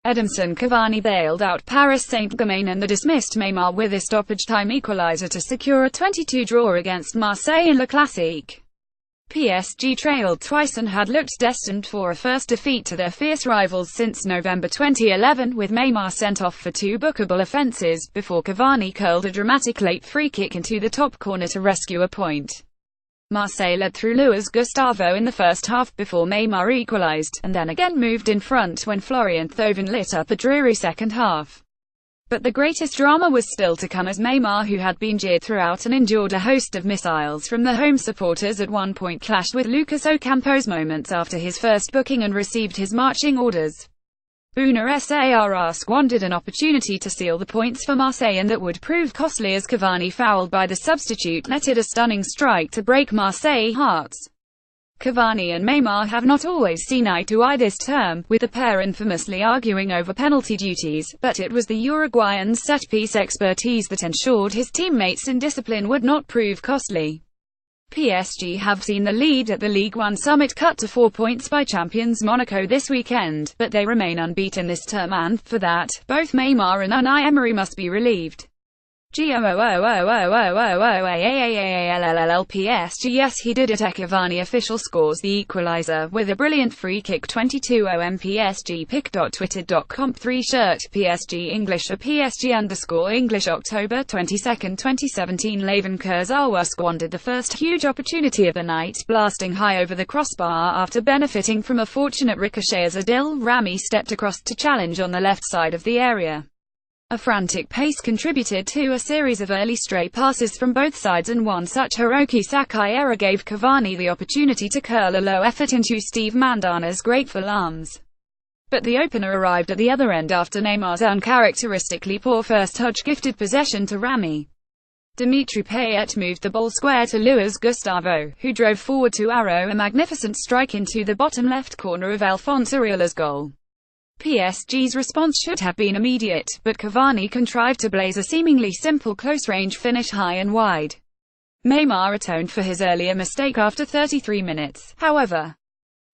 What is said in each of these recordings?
Edinson Cavani bailed out Paris Saint-Germain and the dismissed Neymar with a stoppage-time equaliser to secure a 22 draw against Marseille in Le Classique. PSG trailed twice and had looked destined for a first defeat to their fierce rivals since November 2011, with Neymar sent off for 2 bookable offences, before Cavani curled a dramatic late free-kick into the top corner to rescue a point. Marseille led through Luis Gustavo in the first half before Neymar equalised, and then again moved in front when Florian Thauvin lit up a dreary second half. But the greatest drama was still to come, as Neymar, who had been jeered throughout and endured a host of missiles from the home supporters, at one point clashed with Lucas Ocampos moments after his first booking and received his marching orders. Bouna Sarr squandered an opportunity to seal the points for Marseille, and that would prove costly as Cavani, fouled by the substitute, netted a stunning strike to break Marseille hearts. Cavani and Neymar have not always seen eye to eye this term, with the pair infamously arguing over penalty duties, but it was the Uruguayan's set-piece expertise that ensured his teammates' indiscipline would not prove costly. PSG have seen the lead at the Ligue 1 summit cut to 4 points by champions Monaco this weekend, but they remain unbeaten this term, and, for that, both Neymar and Unai Emery must be relieved. PSG, yes he did it. Cavani official scores the equaliser with a brilliant free kick. 22 PSG pic.twitter.com 3 shirt PSG English PSG_English October 22, 2017. Layvin Kurzawa squandered the first huge opportunity of the night, blasting high over the crossbar after benefiting from a fortunate ricochet as Adil Rami stepped across to challenge on the left side of the area. A frantic pace contributed to a series of early stray passes from both sides, and one such Hiroki Sakai error gave Cavani the opportunity to curl a low effort into Steve Mandana's grateful arms. But the opener arrived at the other end after Neymar's uncharacteristically poor first touch gifted possession to Rami. Dimitri Payet moved the ball square to Luis Gustavo, who drove forward to arrow a magnificent strike into the bottom left corner of Alphonse Areola's goal. PSG's response should have been immediate, but Cavani contrived to blaze a seemingly simple close-range finish high and wide. Neymar atoned for his earlier mistake after 33 minutes, however.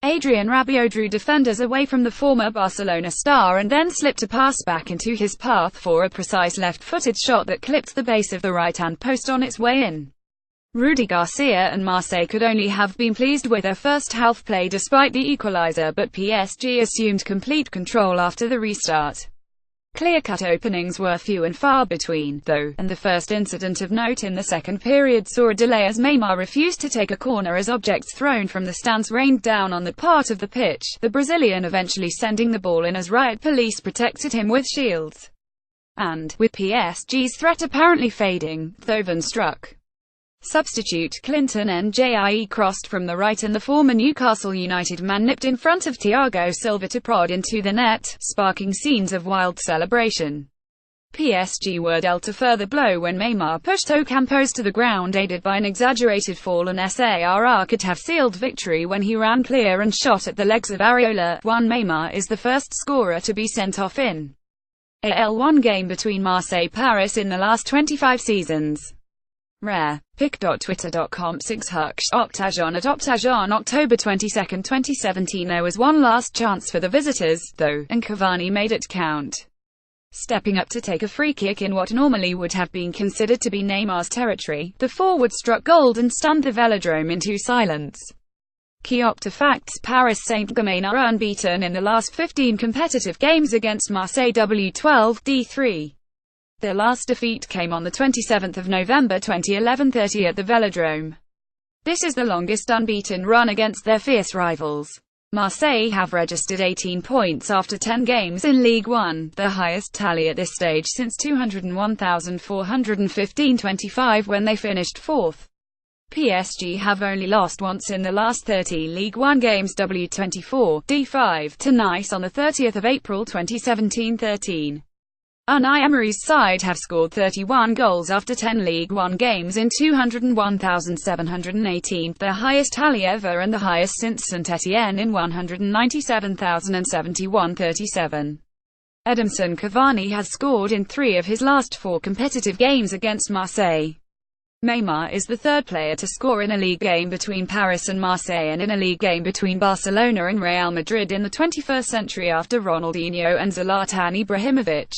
Adrien Rabiot drew defenders away from the former Barcelona star and then slipped a pass back into his path for a precise left-footed shot that clipped the base of the right-hand post on its way in. Rudy Garcia and Marseille could only have been pleased with their first half play despite the equaliser, but PSG assumed complete control after the restart. Clear-cut openings were few and far between, though, and the first incident of note in the second period saw a delay as Neymar refused to take a corner as objects thrown from the stands rained down on that part of the pitch, the Brazilian eventually sending the ball in as riot police protected him with shields. And, with PSG's threat apparently fading, Thauvin struck. Substitute Clinton Njie crossed from the right and the former Newcastle United man nipped in front of Thiago Silva to prod into the net, sparking scenes of wild celebration. PSG were dealt a further blow when Neymar pushed Ocampos to the ground, aided by an exaggerated fall, and Sarr could have sealed victory when he ran clear and shot at the legs of Areola. Neymar is the first scorer to be sent off in a L1 game between Marseille-Paris in the last 25 seasons. Rare. pic.twitter.com 6 Hux Optagon at Optagon October 22, 2017. There was one last chance for the visitors, though, and Cavani made it count. Stepping up to take a free kick in what normally would have been considered to be Neymar's territory, the forward struck gold and stunned the Velodrome into silence. Key Opta facts: Paris Saint-Germain are unbeaten in the last 15 competitive games against Marseille W12, D3. Their last defeat came on the 27th of November 2011, 30 at the Velodrome. This is the longest unbeaten run against their fierce rivals. Marseille have registered 18 points after 10 games in Ligue 1, the highest tally at this stage since 201,415-25 when they finished fourth. PSG have only lost once in the last 30 Ligue 1 games, W24, D5, to Nice on the 30th of April 2017-13. Unai Emery's side have scored 31 goals after 10 Ligue 1 games in 201,718, their highest tally ever and the highest since Saint-Etienne in 197,071-37. Edinson Cavani has scored in 3 of his last 4 competitive games against Marseille. Neymar is the third player to score in a league game between Paris and Marseille and in a league game between Barcelona and Real Madrid in the 21st century after Ronaldinho and Zlatan Ibrahimovic.